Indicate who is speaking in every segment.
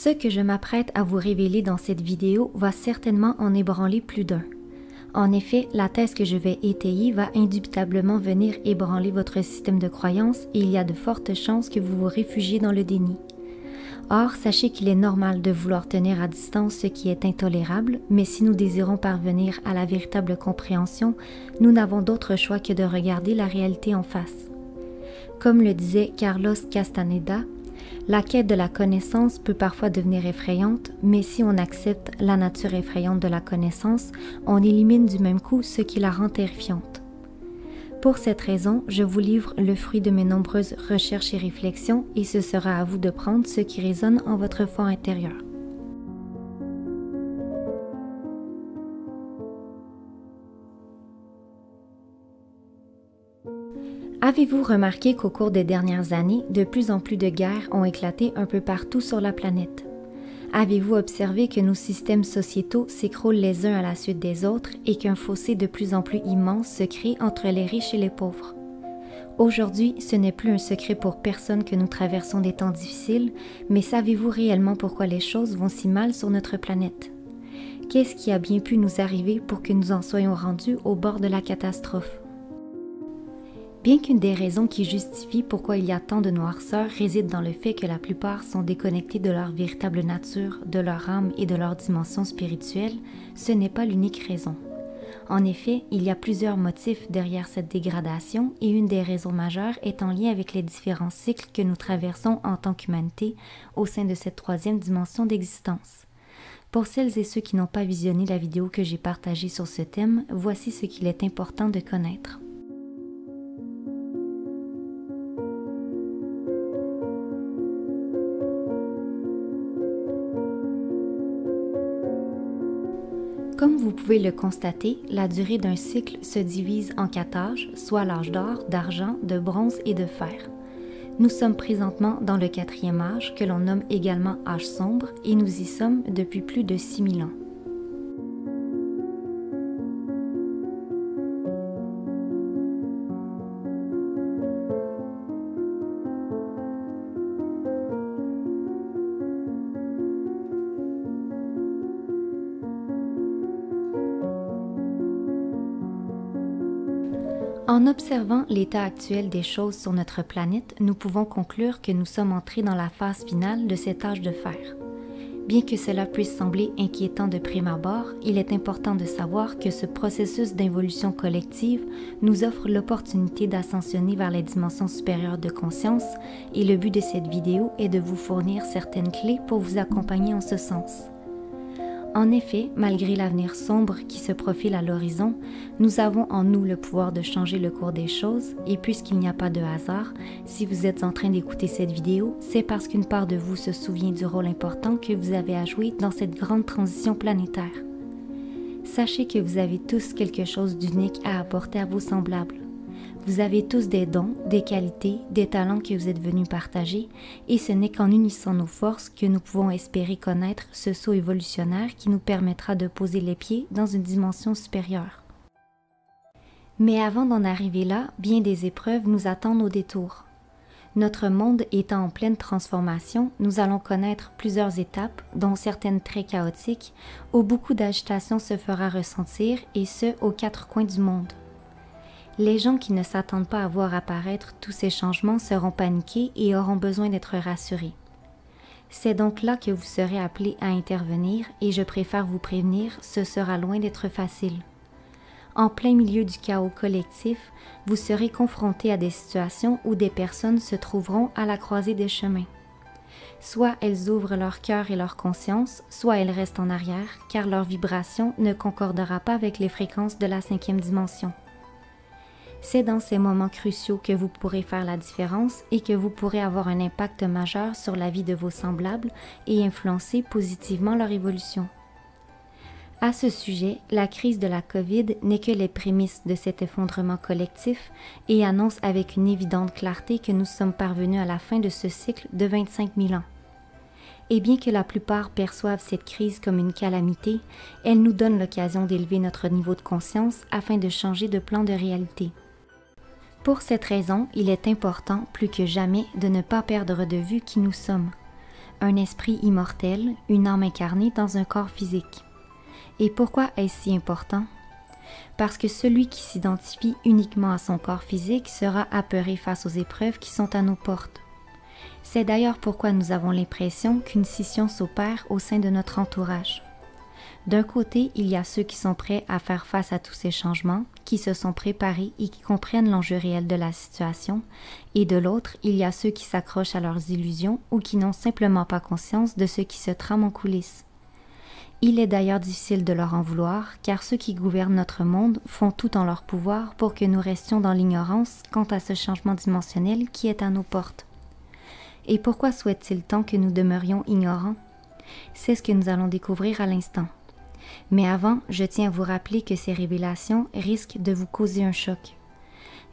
Speaker 1: Ce que je m'apprête à vous révéler dans cette vidéo va certainement en ébranler plus d'un. En effet, la thèse que je vais étayer va indubitablement venir ébranler votre système de croyance et il y a de fortes chances que vous vous réfugiez dans le déni. Or, sachez qu'il est normal de vouloir tenir à distance ce qui est intolérable, mais si nous désirons parvenir à la véritable compréhension, nous n'avons d'autre choix que de regarder la réalité en face. Comme le disait Carlos Castaneda, la quête de la connaissance peut parfois devenir effrayante, mais si on accepte la nature effrayante de la connaissance, on élimine du même coup ce qui la rend terrifiante. Pour cette raison, je vous livre le fruit de mes nombreuses recherches et réflexions et ce sera à vous de prendre ce qui résonne en votre fort intérieur. Avez-vous remarqué qu'au cours des dernières années, de plus en plus de guerres ont éclaté un peu partout sur la planète? Avez-vous observé que nos systèmes sociétaux s'écroulent les uns à la suite des autres et qu'un fossé de plus en plus immense se crée entre les riches et les pauvres? Aujourd'hui, ce n'est plus un secret pour personne que nous traversons des temps difficiles, mais savez-vous réellement pourquoi les choses vont si mal sur notre planète? Qu'est-ce qui a bien pu nous arriver pour que nous en soyons rendus au bord de la catastrophe? Bien qu'une des raisons qui justifie pourquoi il y a tant de noirceur réside dans le fait que la plupart sont déconnectés de leur véritable nature, de leur âme et de leur dimension spirituelle, ce n'est pas l'unique raison. En effet, il y a plusieurs motifs derrière cette dégradation et une des raisons majeures est en lien avec les différents cycles que nous traversons en tant qu'humanité au sein de cette troisième dimension d'existence. Pour celles et ceux qui n'ont pas visionné la vidéo que j'ai partagée sur ce thème, voici ce qu'il est important de connaître. Comme vous pouvez le constater, la durée d'un cycle se divise en 4 âges, soit l'âge d'or, d'argent, de bronze et de fer. Nous sommes présentement dans le 4e âge, que l'on nomme également âge sombre, et nous y sommes depuis plus de 6000 ans. En observant l'état actuel des choses sur notre planète, nous pouvons conclure que nous sommes entrés dans la phase finale de cet âge de fer. Bien que cela puisse sembler inquiétant de prime abord, il est important de savoir que ce processus d'involution collective nous offre l'opportunité d'ascensionner vers les dimensions supérieures de conscience et le but de cette vidéo est de vous fournir certaines clés pour vous accompagner en ce sens. En effet, malgré l'avenir sombre qui se profile à l'horizon, nous avons en nous le pouvoir de changer le cours des choses et puisqu'il n'y a pas de hasard, si vous êtes en train d'écouter cette vidéo, c'est parce qu'une part de vous se souvient du rôle important que vous avez à jouer dans cette grande transition planétaire. Sachez que vous avez tous quelque chose d'unique à apporter à vos semblables. Vous avez tous des dons, des qualités, des talents que vous êtes venus partager et ce n'est qu'en unissant nos forces que nous pouvons espérer connaître ce saut évolutionnaire qui nous permettra de poser les pieds dans une dimension supérieure. Mais avant d'en arriver là, bien des épreuves nous attendent au détour. Notre monde étant en pleine transformation, nous allons connaître plusieurs étapes, dont certaines très chaotiques, où beaucoup d'agitation se fera ressentir, et ce, aux quatre coins du monde. Les gens qui ne s'attendent pas à voir apparaître tous ces changements seront paniqués et auront besoin d'être rassurés. C'est donc là que vous serez appelés à intervenir, et je préfère vous prévenir, ce sera loin d'être facile. En plein milieu du chaos collectif, vous serez confrontés à des situations où des personnes se trouveront à la croisée des chemins. Soit elles ouvrent leur cœur et leur conscience, soit elles restent en arrière, car leur vibration ne concordera pas avec les fréquences de la 5e dimension. C'est dans ces moments cruciaux que vous pourrez faire la différence et que vous pourrez avoir un impact majeur sur la vie de vos semblables et influencer positivement leur évolution. À ce sujet, la crise de la COVID n'est que les prémices de cet effondrement collectif et annonce avec une évidente clarté que nous sommes parvenus à la fin de ce cycle de 25 000 ans. Et bien que la plupart perçoivent cette crise comme une calamité, elle nous donne l'occasion d'élever notre niveau de conscience afin de changer de plan de réalité. Pour cette raison, il est important, plus que jamais, de ne pas perdre de vue qui nous sommes. Un esprit immortel, une âme incarnée dans un corps physique. Et pourquoi est-ce si important? Parce que celui qui s'identifie uniquement à son corps physique sera apeuré face aux épreuves qui sont à nos portes. C'est d'ailleurs pourquoi nous avons l'impression qu'une scission s'opère au sein de notre entourage. D'un côté, il y a ceux qui sont prêts à faire face à tous ces changements, qui se sont préparés et qui comprennent l'enjeu réel de la situation, et de l'autre, il y a ceux qui s'accrochent à leurs illusions ou qui n'ont simplement pas conscience de ce qui se trame en coulisses. Il est d'ailleurs difficile de leur en vouloir, car ceux qui gouvernent notre monde font tout en leur pouvoir pour que nous restions dans l'ignorance quant à ce changement dimensionnel qui est à nos portes. Et pourquoi souhaitent-ils tant que nous demeurions ignorants? C'est ce que nous allons découvrir à l'instant. Mais avant, je tiens à vous rappeler que ces révélations risquent de vous causer un choc.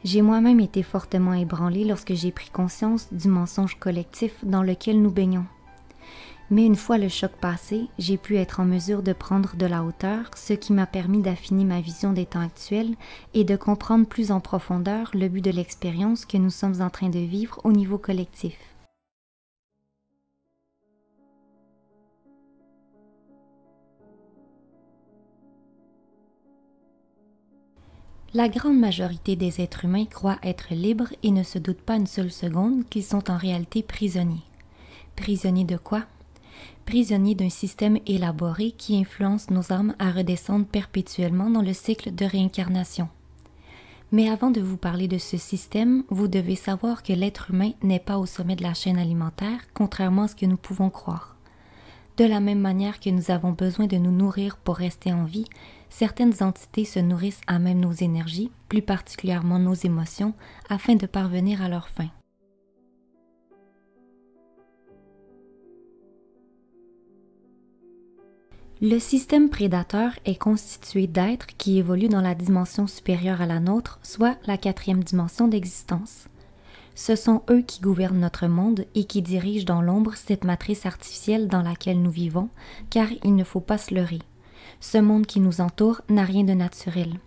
Speaker 1: J'ai moi-même été fortement ébranlée lorsque j'ai pris conscience du mensonge collectif dans lequel nous baignons. Mais une fois le choc passé, j'ai pu être en mesure de prendre de la hauteur, ce qui m'a permis d'affiner ma vision des temps actuels et de comprendre plus en profondeur le but de l'expérience que nous sommes en train de vivre au niveau collectif. La grande majorité des êtres humains croient être libres et ne se doutent pas une seule seconde qu'ils sont en réalité prisonniers. Prisonniers de quoi? Prisonniers d'un système élaboré qui influence nos âmes à redescendre perpétuellement dans le cycle de réincarnation. Mais avant de vous parler de ce système, vous devez savoir que l'être humain n'est pas au sommet de la chaîne alimentaire, contrairement à ce que nous pouvons croire. De la même manière que nous avons besoin de nous nourrir pour rester en vie, certaines entités se nourrissent à même nos énergies, plus particulièrement nos émotions, afin de parvenir à leur fin. Le système prédateur est constitué d'êtres qui évoluent dans la dimension supérieure à la nôtre, soit la 4e dimension d'existence. Ce sont eux qui gouvernent notre monde et qui dirigent dans l'ombre cette matrice artificielle dans laquelle nous vivons, car il ne faut pas se leurrer. Ce monde qui nous entoure n'a rien de naturel.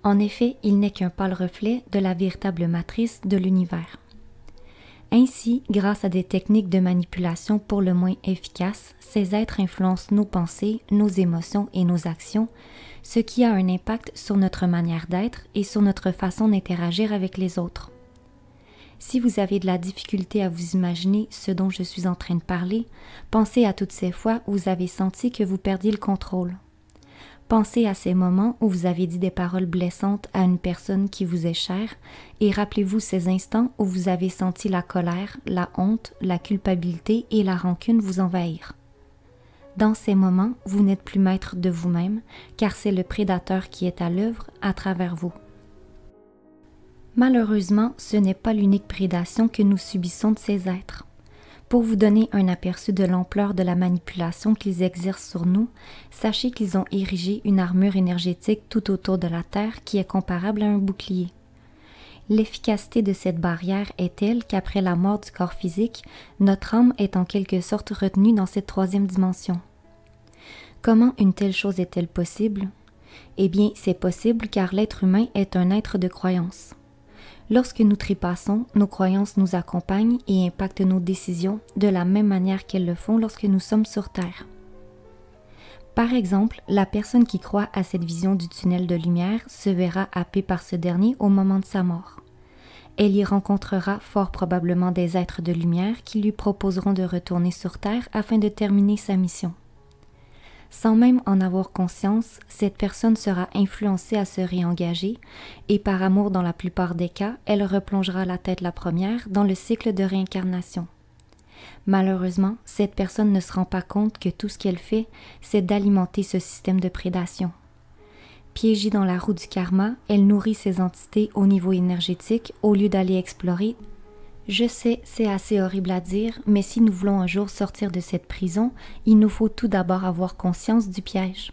Speaker 1: En effet, il n'est qu'un pâle reflet de la véritable matrice de l'univers. Ainsi, grâce à des techniques de manipulation pour le moins efficaces, ces êtres influencent nos pensées, nos émotions et nos actions, ce qui a un impact sur notre manière d'être et sur notre façon d'interagir avec les autres. Si vous avez de la difficulté à vous imaginer ce dont je suis en train de parler, pensez à toutes ces fois où vous avez senti que vous perdiez le contrôle. Pensez à ces moments où vous avez dit des paroles blessantes à une personne qui vous est chère et rappelez-vous ces instants où vous avez senti la colère, la honte, la culpabilité et la rancune vous envahir. Dans ces moments, vous n'êtes plus maître de vous-même car c'est le prédateur qui est à l'œuvre à travers vous. Malheureusement, ce n'est pas l'unique prédation que nous subissons de ces êtres. Pour vous donner un aperçu de l'ampleur de la manipulation qu'ils exercent sur nous, sachez qu'ils ont érigé une armure énergétique tout autour de la Terre qui est comparable à un bouclier. L'efficacité de cette barrière est telle qu'après la mort du corps physique, notre âme est en quelque sorte retenue dans cette 3e dimension. Comment une telle chose est-elle possible? Eh bien, c'est possible car l'être humain est un être de croyance. Lorsque nous trépassons, nos croyances nous accompagnent et impactent nos décisions de la même manière qu'elles le font lorsque nous sommes sur Terre. Par exemple, la personne qui croit à cette vision du tunnel de lumière se verra happée par ce dernier au moment de sa mort. Elle y rencontrera fort probablement des êtres de lumière qui lui proposeront de retourner sur Terre afin de terminer sa mission. Sans même en avoir conscience, cette personne sera influencée à se réengager et par amour dans la plupart des cas, elle replongera la tête la première dans le cycle de réincarnation. Malheureusement, cette personne ne se rend pas compte que tout ce qu'elle fait, c'est d'alimenter ce système de prédation. Piégée dans la roue du karma, elle nourrit ces entités au niveau énergétique au lieu d'aller explorer. Je sais, c'est assez horrible à dire, mais si nous voulons un jour sortir de cette prison, il nous faut tout d'abord avoir conscience du piège.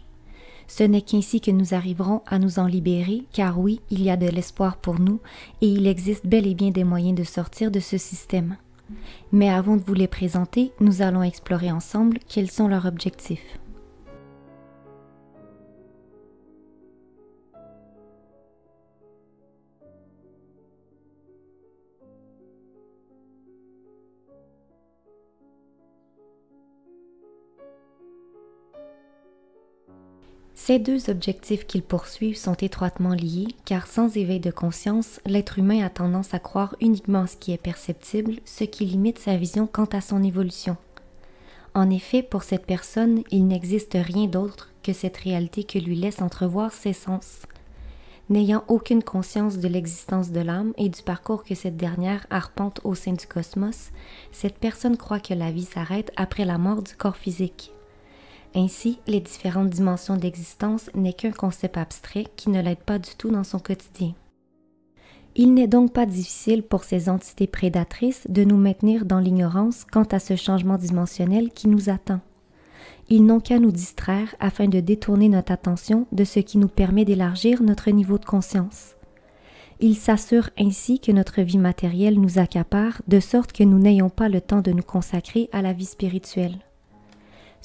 Speaker 1: Ce n'est qu'ainsi que nous arriverons à nous en libérer, car oui, il y a de l'espoir pour nous et il existe bel et bien des moyens de sortir de ce système. Mais avant de vous les présenter, nous allons explorer ensemble quels sont leurs objectifs. Ces deux objectifs qu'ils poursuivent sont étroitement liés, car sans éveil de conscience, l'être humain a tendance à croire uniquement ce qui est perceptible, ce qui limite sa vision quant à son évolution. En effet, pour cette personne, il n'existe rien d'autre que cette réalité que lui laisse entrevoir ses sens. N'ayant aucune conscience de l'existence de l'âme et du parcours que cette dernière arpente au sein du cosmos, cette personne croit que la vie s'arrête après la mort du corps physique. Ainsi, les différentes dimensions d'existence n'est qu'un concept abstrait qui ne l'aide pas du tout dans son quotidien. Il n'est donc pas difficile pour ces entités prédatrices de nous maintenir dans l'ignorance quant à ce changement dimensionnel qui nous attend. Ils n'ont qu'à nous distraire afin de détourner notre attention de ce qui nous permet d'élargir notre niveau de conscience. Ils s'assurent ainsi que notre vie matérielle nous accapare de sorte que nous n'ayons pas le temps de nous consacrer à la vie spirituelle.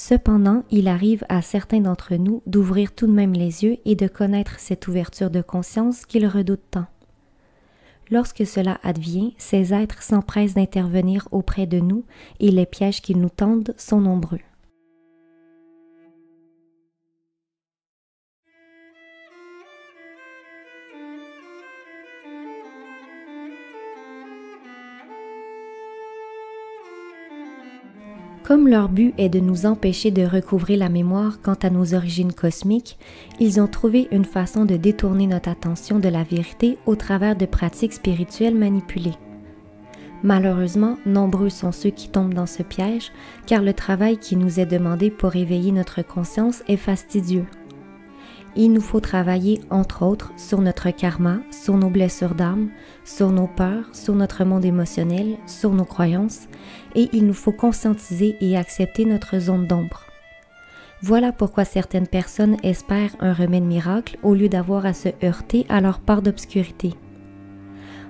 Speaker 1: Cependant, il arrive à certains d'entre nous d'ouvrir tout de même les yeux et de connaître cette ouverture de conscience qu'ils redoutent tant. Lorsque cela advient, ces êtres s'empressent d'intervenir auprès de nous et les pièges qu'ils nous tendent sont nombreux. Comme leur but est de nous empêcher de recouvrer la mémoire quant à nos origines cosmiques, ils ont trouvé une façon de détourner notre attention de la vérité au travers de pratiques spirituelles manipulées. Malheureusement, nombreux sont ceux qui tombent dans ce piège, car le travail qui nous est demandé pour éveiller notre conscience est fastidieux. Il nous faut travailler, entre autres, sur notre karma, sur nos blessures d'âme, sur nos peurs, sur notre monde émotionnel, sur nos croyances, et il nous faut conscientiser et accepter notre zone d'ombre. Voilà pourquoi certaines personnes espèrent un remède miracle au lieu d'avoir à se heurter à leur part d'obscurité.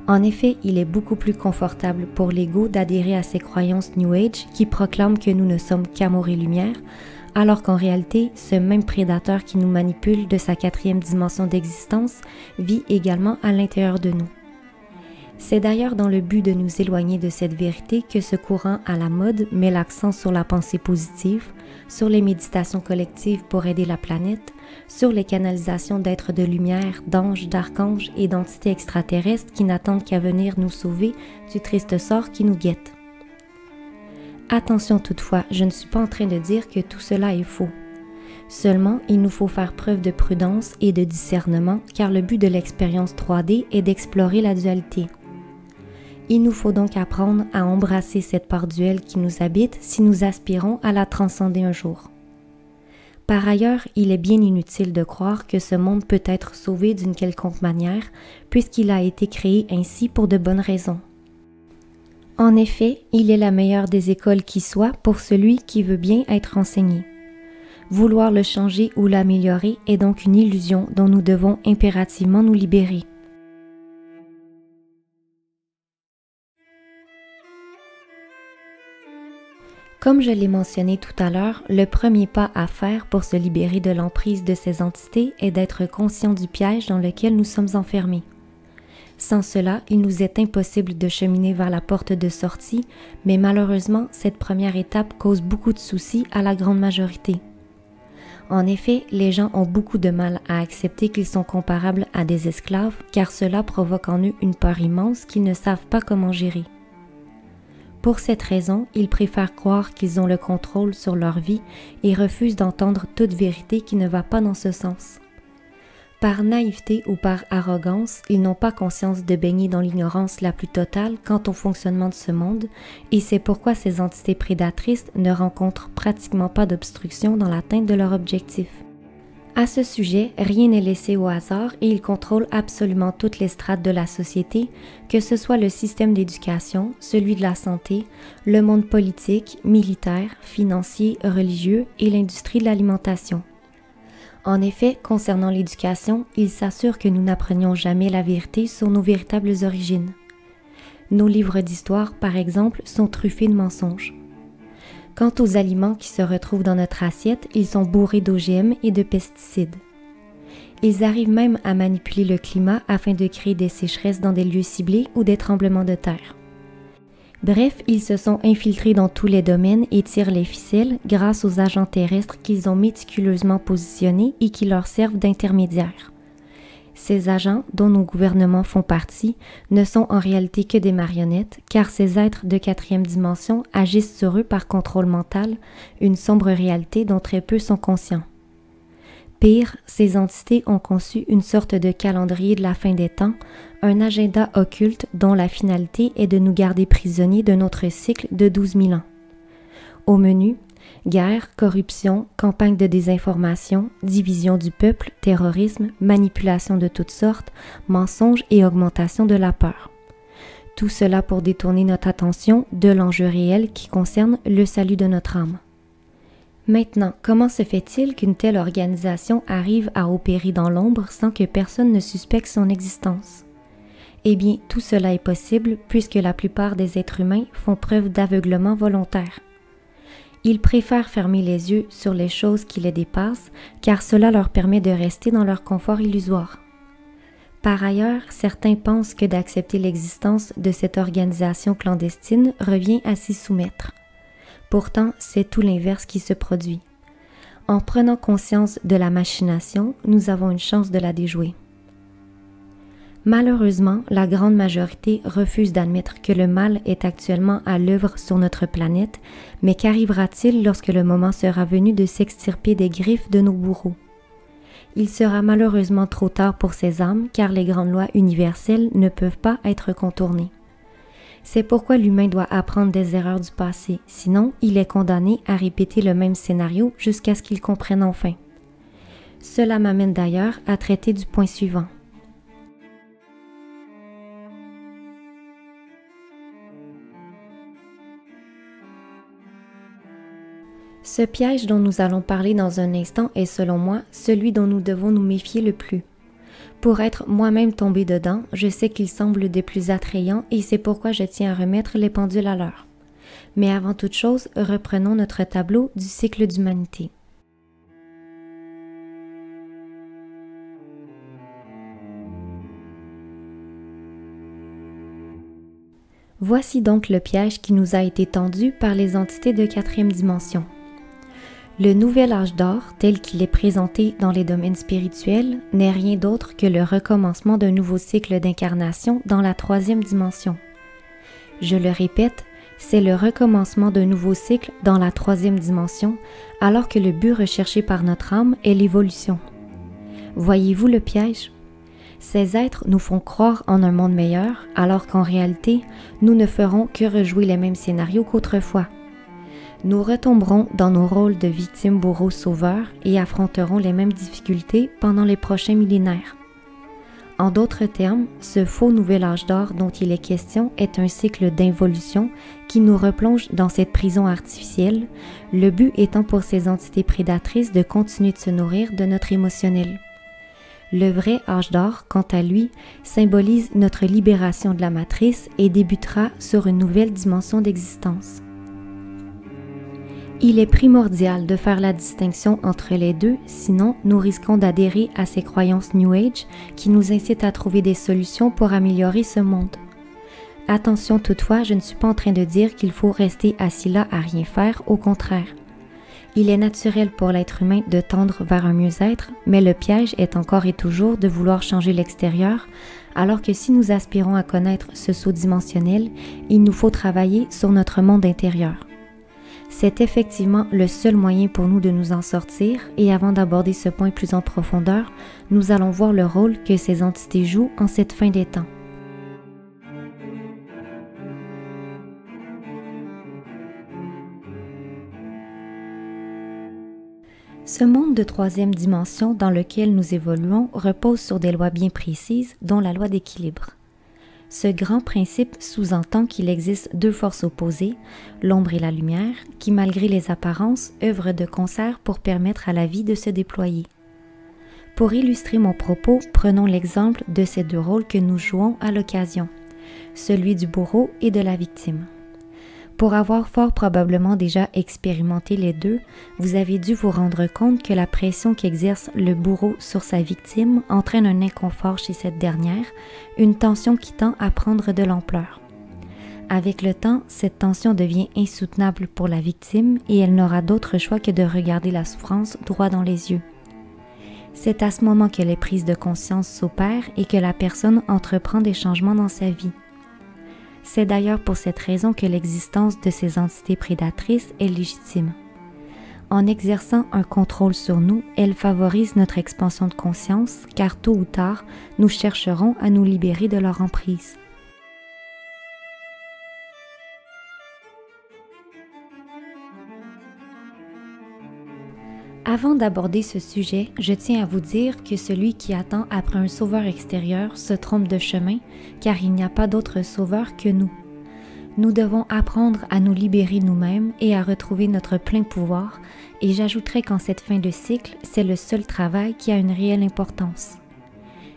Speaker 1: En effet, il est beaucoup plus confortable pour l'ego d'adhérer à ces croyances New Age qui proclament que nous ne sommes qu'amour et lumière, alors qu'en réalité, ce même prédateur qui nous manipule de sa 4e dimension d'existence vit également à l'intérieur de nous. C'est d'ailleurs dans le but de nous éloigner de cette vérité que ce courant à la mode met l'accent sur la pensée positive, sur les méditations collectives pour aider la planète, sur les canalisations d'êtres de lumière, d'anges, d'archanges et d'entités extraterrestres qui n'attendent qu'à venir nous sauver du triste sort qui nous guette. Attention toutefois, je ne suis pas en train de dire que tout cela est faux. Seulement, il nous faut faire preuve de prudence et de discernement car le but de l'expérience 3D est d'explorer la dualité. Il nous faut donc apprendre à embrasser cette part duelle qui nous habite si nous aspirons à la transcender un jour. Par ailleurs, il est bien inutile de croire que ce monde peut être sauvé d'une quelconque manière puisqu'il a été créé ainsi pour de bonnes raisons. En effet, il est la meilleure des écoles qui soit pour celui qui veut bien être enseigné. Vouloir le changer ou l'améliorer est donc une illusion dont nous devons impérativement nous libérer. Comme je l'ai mentionné tout à l'heure, le premier pas à faire pour se libérer de l'emprise de ces entités est d'être conscient du piège dans lequel nous sommes enfermés. Sans cela, il nous est impossible de cheminer vers la porte de sortie, mais malheureusement, cette première étape cause beaucoup de soucis à la grande majorité. En effet, les gens ont beaucoup de mal à accepter qu'ils sont comparables à des esclaves, car cela provoque en eux une peur immense qu'ils ne savent pas comment gérer. Pour cette raison, ils préfèrent croire qu'ils ont le contrôle sur leur vie et refusent d'entendre toute vérité qui ne va pas dans ce sens. Par naïveté ou par arrogance, ils n'ont pas conscience de baigner dans l'ignorance la plus totale quant au fonctionnement de ce monde, et c'est pourquoi ces entités prédatrices ne rencontrent pratiquement pas d'obstruction dans l'atteinte de leur objectif. À ce sujet, rien n'est laissé au hasard et ils contrôlent absolument toutes les strates de la société, que ce soit le système d'éducation, celui de la santé, le monde politique, militaire, financier, religieux et l'industrie de l'alimentation. En effet, concernant l'éducation, ils s'assurent que nous n'apprenions jamais la vérité sur nos véritables origines. Nos livres d'histoire, par exemple, sont truffés de mensonges. Quant aux aliments qui se retrouvent dans notre assiette, ils sont bourrés d'OGM et de pesticides. Ils arrivent même à manipuler le climat afin de créer des sécheresses dans des lieux ciblés ou des tremblements de terre. Bref, ils se sont infiltrés dans tous les domaines et tirent les ficelles grâce aux agents terrestres qu'ils ont méticuleusement positionnés et qui leur servent d'intermédiaires. Ces agents, dont nos gouvernements font partie, ne sont en réalité que des marionnettes, car ces êtres de 4e dimension agissent sur eux par contrôle mental, une sombre réalité dont très peu sont conscients. Pire, ces entités ont conçu une sorte de calendrier de la fin des temps, un agenda occulte dont la finalité est de nous garder prisonniers de notre cycle de 12 000 ans. Au menu, guerre, corruption, campagne de désinformation, division du peuple, terrorisme, manipulation de toutes sortes, mensonges et augmentation de la peur. Tout cela pour détourner notre attention de l'enjeu réel qui concerne le salut de notre âme. Maintenant, comment se fait-il qu'une telle organisation arrive à opérer dans l'ombre sans que personne ne suspecte son existence? Eh bien, tout cela est possible puisque la plupart des êtres humains font preuve d'aveuglement volontaire. Ils préfèrent fermer les yeux sur les choses qui les dépassent car cela leur permet de rester dans leur confort illusoire. Par ailleurs, certains pensent que d'accepter l'existence de cette organisation clandestine revient à s'y soumettre. Pourtant, c'est tout l'inverse qui se produit. En prenant conscience de la machination, nous avons une chance de la déjouer. Malheureusement, la grande majorité refuse d'admettre que le mal est actuellement à l'œuvre sur notre planète, mais qu'arrivera-t-il lorsque le moment sera venu de s'extirper des griffes de nos bourreaux? Il sera malheureusement trop tard pour ces âmes car les grandes lois universelles ne peuvent pas être contournées. C'est pourquoi l'humain doit apprendre des erreurs du passé, sinon il est condamné à répéter le même scénario jusqu'à ce qu'il comprenne enfin. Cela m'amène d'ailleurs à traiter du point suivant. Ce piège dont nous allons parler dans un instant est selon moi celui dont nous devons nous méfier le plus. Pour être moi-même tombé dedans, je sais qu'il semble des plus attrayants et c'est pourquoi je tiens à remettre les pendules à l'heure. Mais avant toute chose, reprenons notre tableau du cycle d'humanité. Voici donc le piège qui nous a été tendu par les entités de 4e dimension. Le nouvel âge d'or, tel qu'il est présenté dans les domaines spirituels, n'est rien d'autre que le recommencement d'un nouveau cycle d'incarnation dans la 3e dimension. Je le répète, c'est le recommencement d'un nouveau cycle dans la 3e dimension, alors que le but recherché par notre âme est l'évolution. Voyez-vous le piège? Ces êtres nous font croire en un monde meilleur, alors qu'en réalité, nous ne ferons que rejouer les mêmes scénarios qu'autrefois. Nous retomberons dans nos rôles de victimes, bourreaux, sauveurs et affronterons les mêmes difficultés pendant les prochains millénaires. En d'autres termes, ce faux nouvel âge d'or dont il est question est un cycle d'involution qui nous replonge dans cette prison artificielle, le but étant pour ces entités prédatrices de continuer de se nourrir de notre émotionnel. Le vrai âge d'or, quant à lui, symbolise notre libération de la matrice et débutera sur une nouvelle dimension d'existence. Il est primordial de faire la distinction entre les deux, sinon nous risquons d'adhérer à ces croyances New Age qui nous incitent à trouver des solutions pour améliorer ce monde. Attention toutefois, je ne suis pas en train de dire qu'il faut rester assis là à rien faire, au contraire. Il est naturel pour l'être humain de tendre vers un mieux-être, mais le piège est encore et toujours de vouloir changer l'extérieur, alors que si nous aspirons à connaître ce saut dimensionnel, il nous faut travailler sur notre monde intérieur. C'est effectivement le seul moyen pour nous de nous en sortir, et avant d'aborder ce point plus en profondeur, nous allons voir le rôle que ces entités jouent en cette fin des temps. Ce monde de troisième dimension dans lequel nous évoluons repose sur des lois bien précises, dont la loi d'équilibre. Ce grand principe sous-entend qu'il existe deux forces opposées, l'ombre et la lumière, qui malgré les apparences œuvrent de concert pour permettre à la vie de se déployer. Pour illustrer mon propos, prenons l'exemple de ces deux rôles que nous jouons à l'occasion, celui du bourreau et de la victime. Pour avoir fort probablement déjà expérimenté les deux, vous avez dû vous rendre compte que la pression qu'exerce le bourreau sur sa victime entraîne un inconfort chez cette dernière, une tension qui tend à prendre de l'ampleur. Avec le temps, cette tension devient insoutenable pour la victime et elle n'aura d'autre choix que de regarder la souffrance droit dans les yeux. C'est à ce moment que les prises de conscience s'opèrent et que la personne entreprend des changements dans sa vie. C'est d'ailleurs pour cette raison que l'existence de ces entités prédatrices est légitime. En exerçant un contrôle sur nous, elles favorisent notre expansion de conscience, car tôt ou tard, nous chercherons à nous libérer de leur emprise. Avant d'aborder ce sujet, je tiens à vous dire que celui qui attend après un sauveur extérieur se trompe de chemin, car il n'y a pas d'autre sauveur que nous. Nous devons apprendre à nous libérer nous-mêmes et à retrouver notre plein pouvoir, et j'ajouterai qu'en cette fin de cycle, c'est le seul travail qui a une réelle importance.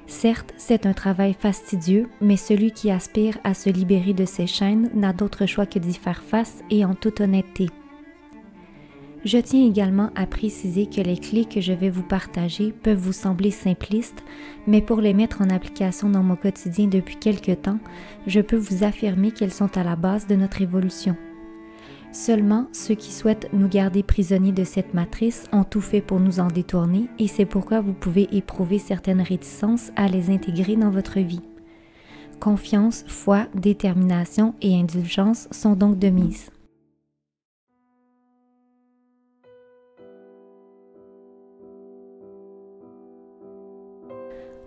Speaker 1: Certes, c'est un travail fastidieux, mais celui qui aspire à se libérer de ses chaînes n'a d'autre choix que d'y faire face et en toute honnêteté. Je tiens également à préciser que les clés que je vais vous partager peuvent vous sembler simplistes, mais pour les mettre en application dans mon quotidien depuis quelque temps, je peux vous affirmer qu'elles sont à la base de notre évolution. Seulement, ceux qui souhaitent nous garder prisonniers de cette matrice ont tout fait pour nous en détourner et c'est pourquoi vous pouvez éprouver certaines réticences à les intégrer dans votre vie. Confiance, foi, détermination et indulgence sont donc de mise.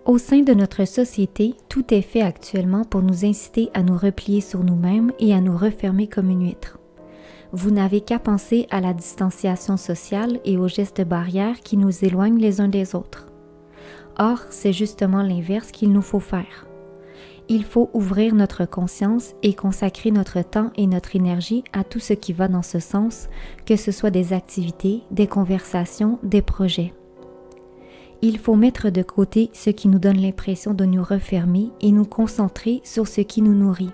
Speaker 1: Au sein de notre société, tout est fait actuellement pour nous inciter à nous replier sur nous-mêmes et à nous refermer comme une huître. Vous n'avez qu'à penser à la distanciation sociale et aux gestes barrières qui nous éloignent les uns des autres. Or, c'est justement l'inverse qu'il nous faut faire. Il faut ouvrir notre conscience et consacrer notre temps et notre énergie à tout ce qui va dans ce sens, que ce soit des activités, des conversations, des projets. Il faut mettre de côté ce qui nous donne l'impression de nous refermer et nous concentrer sur ce qui nous nourrit.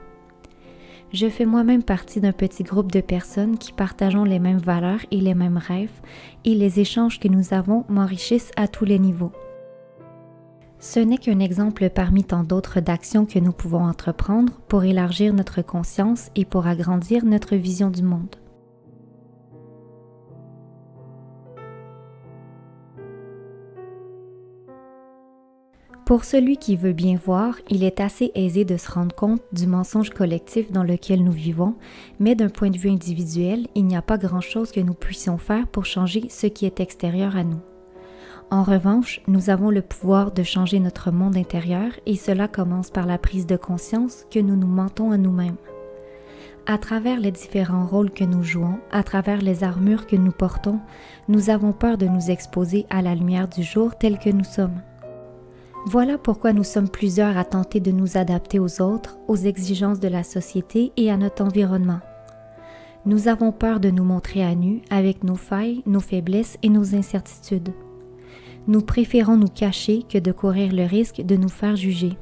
Speaker 1: Je fais moi-même partie d'un petit groupe de personnes qui partageons les mêmes valeurs et les mêmes rêves, et les échanges que nous avons m'enrichissent à tous les niveaux. Ce n'est qu'un exemple parmi tant d'autres d'actions que nous pouvons entreprendre pour élargir notre conscience et pour agrandir notre vision du monde. Pour celui qui veut bien voir, il est assez aisé de se rendre compte du mensonge collectif dans lequel nous vivons, mais d'un point de vue individuel, il n'y a pas grand-chose que nous puissions faire pour changer ce qui est extérieur à nous. En revanche, nous avons le pouvoir de changer notre monde intérieur et cela commence par la prise de conscience que nous nous mentons à nous-mêmes. À travers les différents rôles que nous jouons, à travers les armures que nous portons, nous avons peur de nous exposer à la lumière du jour telle que nous sommes. Voilà pourquoi nous sommes plusieurs à tenter de nous adapter aux autres, aux exigences de la société et à notre environnement. Nous avons peur de nous montrer à nu avec nos failles, nos faiblesses et nos incertitudes. Nous préférons nous cacher que de courir le risque de nous faire juger.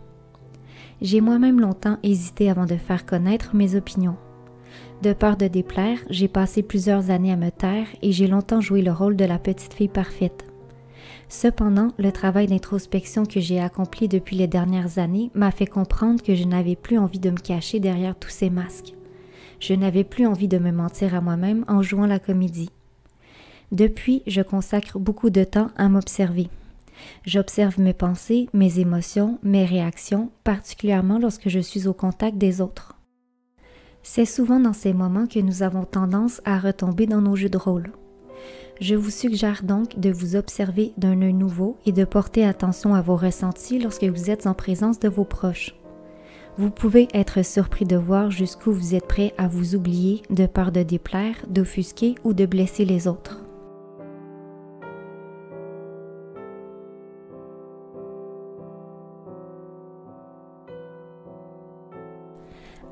Speaker 1: J'ai moi-même longtemps hésité avant de faire connaître mes opinions. De peur de déplaire, j'ai passé plusieurs années à me taire et j'ai longtemps joué le rôle de la petite fille parfaite. Cependant, le travail d'introspection que j'ai accompli depuis les dernières années m'a fait comprendre que je n'avais plus envie de me cacher derrière tous ces masques. Je n'avais plus envie de me mentir à moi-même en jouant la comédie. Depuis, je consacre beaucoup de temps à m'observer. J'observe mes pensées, mes émotions, mes réactions, particulièrement lorsque je suis au contact des autres. C'est souvent dans ces moments que nous avons tendance à retomber dans nos jeux de rôle. Je vous suggère donc de vous observer d'un œil nouveau et de porter attention à vos ressentis lorsque vous êtes en présence de vos proches. Vous pouvez être surpris de voir jusqu'où vous êtes prêt à vous oublier de peur de déplaire, d'offusquer ou de blesser les autres.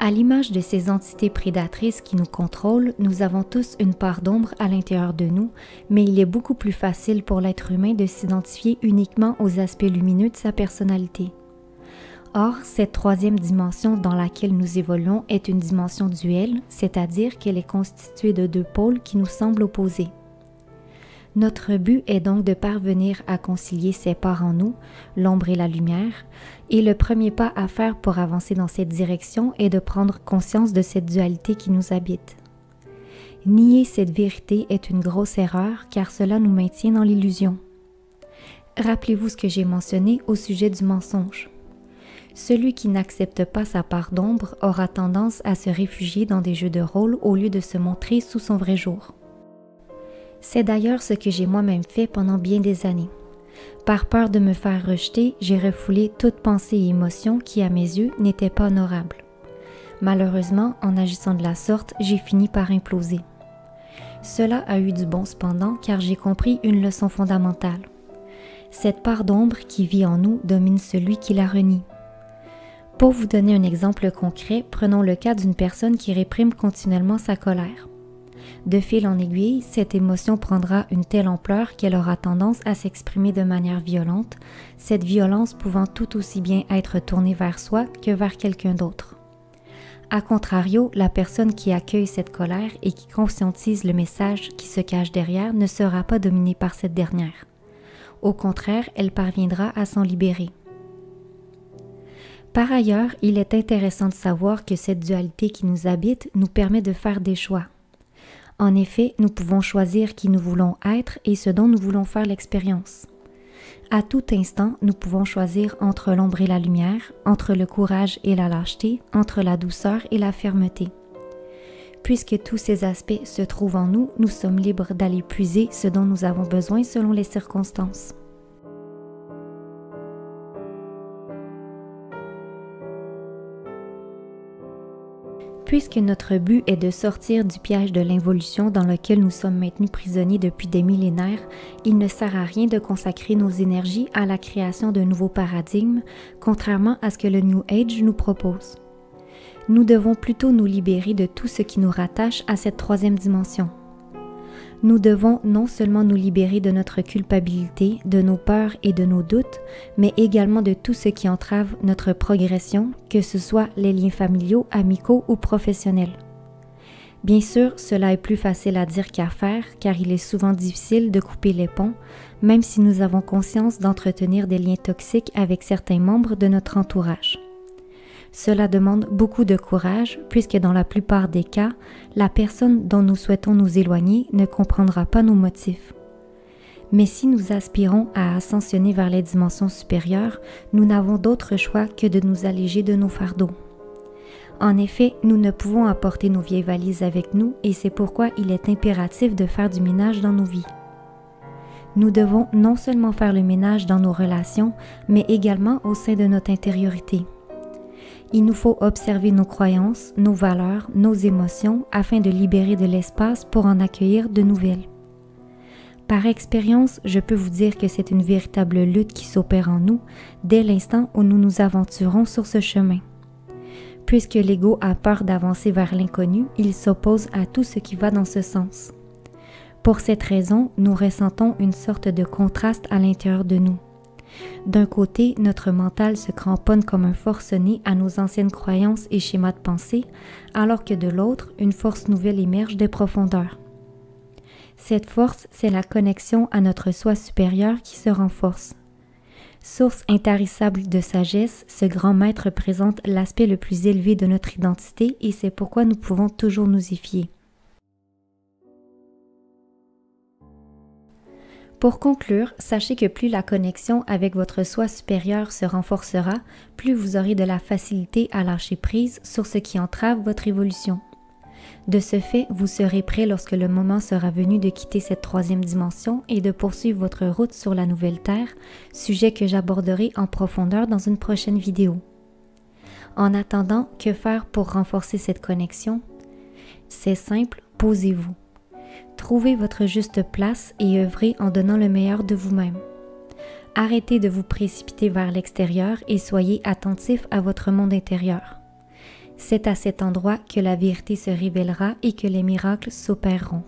Speaker 1: À l'image de ces entités prédatrices qui nous contrôlent, nous avons tous une part d'ombre à l'intérieur de nous, mais il est beaucoup plus facile pour l'être humain de s'identifier uniquement aux aspects lumineux de sa personnalité. Or, cette troisième dimension dans laquelle nous évoluons est une dimension duelle, c'est-à-dire qu'elle est constituée de deux pôles qui nous semblent opposés. Notre but est donc de parvenir à concilier ces parts en nous, l'ombre et la lumière, et le premier pas à faire pour avancer dans cette direction est de prendre conscience de cette dualité qui nous habite. Nier cette vérité est une grosse erreur car cela nous maintient dans l'illusion. Rappelez-vous ce que j'ai mentionné au sujet du mensonge. Celui qui n'accepte pas sa part d'ombre aura tendance à se réfugier dans des jeux de rôle au lieu de se montrer sous son vrai jour. C'est d'ailleurs ce que j'ai moi-même fait pendant bien des années. Par peur de me faire rejeter, j'ai refoulé toute pensée et émotion qui, à mes yeux, n'étaient pas honorables. Malheureusement, en agissant de la sorte, j'ai fini par imploser. Cela a eu du bon cependant, car j'ai compris une leçon fondamentale. Cette part d'ombre qui vit en nous domine celui qui la renie. Pour vous donner un exemple concret, prenons le cas d'une personne qui réprime continuellement sa colère. De fil en aiguille, cette émotion prendra une telle ampleur qu'elle aura tendance à s'exprimer de manière violente, cette violence pouvant tout aussi bien être tournée vers soi que vers quelqu'un d'autre. A contrario, la personne qui accueille cette colère et qui conscientise le message qui se cache derrière ne sera pas dominée par cette dernière. Au contraire, elle parviendra à s'en libérer. Par ailleurs, il est intéressant de savoir que cette dualité qui nous habite nous permet de faire des choix. En effet, nous pouvons choisir qui nous voulons être et ce dont nous voulons faire l'expérience. À tout instant, nous pouvons choisir entre l'ombre et la lumière, entre le courage et la lâcheté, entre la douceur et la fermeté. Puisque tous ces aspects se trouvent en nous, nous sommes libres d'aller puiser ce dont nous avons besoin selon les circonstances. Puisque notre but est de sortir du piège de l'involution dans lequel nous sommes maintenus prisonniers depuis des millénaires, il ne sert à rien de consacrer nos énergies à la création de nouveaux paradigmes, contrairement à ce que le New Age nous propose. Nous devons plutôt nous libérer de tout ce qui nous rattache à cette troisième dimension. Nous devons non seulement nous libérer de notre culpabilité, de nos peurs et de nos doutes, mais également de tout ce qui entrave notre progression, que ce soit les liens familiaux, amicaux ou professionnels. Bien sûr, cela est plus facile à dire qu'à faire, car il est souvent difficile de couper les ponts, même si nous avons conscience d'entretenir des liens toxiques avec certains membres de notre entourage. Cela demande beaucoup de courage puisque dans la plupart des cas, la personne dont nous souhaitons nous éloigner ne comprendra pas nos motifs. Mais si nous aspirons à ascensionner vers les dimensions supérieures, nous n'avons d'autre choix que de nous alléger de nos fardeaux. En effet, nous ne pouvons apporter nos vieilles valises avec nous et c'est pourquoi il est impératif de faire du ménage dans nos vies. Nous devons non seulement faire le ménage dans nos relations, mais également au sein de notre intériorité. Il nous faut observer nos croyances, nos valeurs, nos émotions afin de libérer de l'espace pour en accueillir de nouvelles. Par expérience, je peux vous dire que c'est une véritable lutte qui s'opère en nous dès l'instant où nous nous aventurons sur ce chemin. Puisque l'ego a peur d'avancer vers l'inconnu, il s'oppose à tout ce qui va dans ce sens. Pour cette raison, nous ressentons une sorte de contraste à l'intérieur de nous. D'un côté, notre mental se cramponne comme un forcené à nos anciennes croyances et schémas de pensée, alors que de l'autre, une force nouvelle émerge des profondeurs. Cette force, c'est la connexion à notre soi supérieur qui se renforce. Source intarissable de sagesse, ce grand maître présente l'aspect le plus élevé de notre identité et c'est pourquoi nous pouvons toujours nous y fier. Pour conclure, sachez que plus la connexion avec votre soi supérieur se renforcera, plus vous aurez de la facilité à lâcher prise sur ce qui entrave votre évolution. De ce fait, vous serez prêt lorsque le moment sera venu de quitter cette troisième dimension et de poursuivre votre route sur la nouvelle Terre, sujet que j'aborderai en profondeur dans une prochaine vidéo. En attendant, que faire pour renforcer cette connexion? C'est simple, posez-vous. Trouvez votre juste place et œuvrez en donnant le meilleur de vous-même. Arrêtez de vous précipiter vers l'extérieur et soyez attentif à votre monde intérieur. C'est à cet endroit que la vérité se révélera et que les miracles s'opéreront.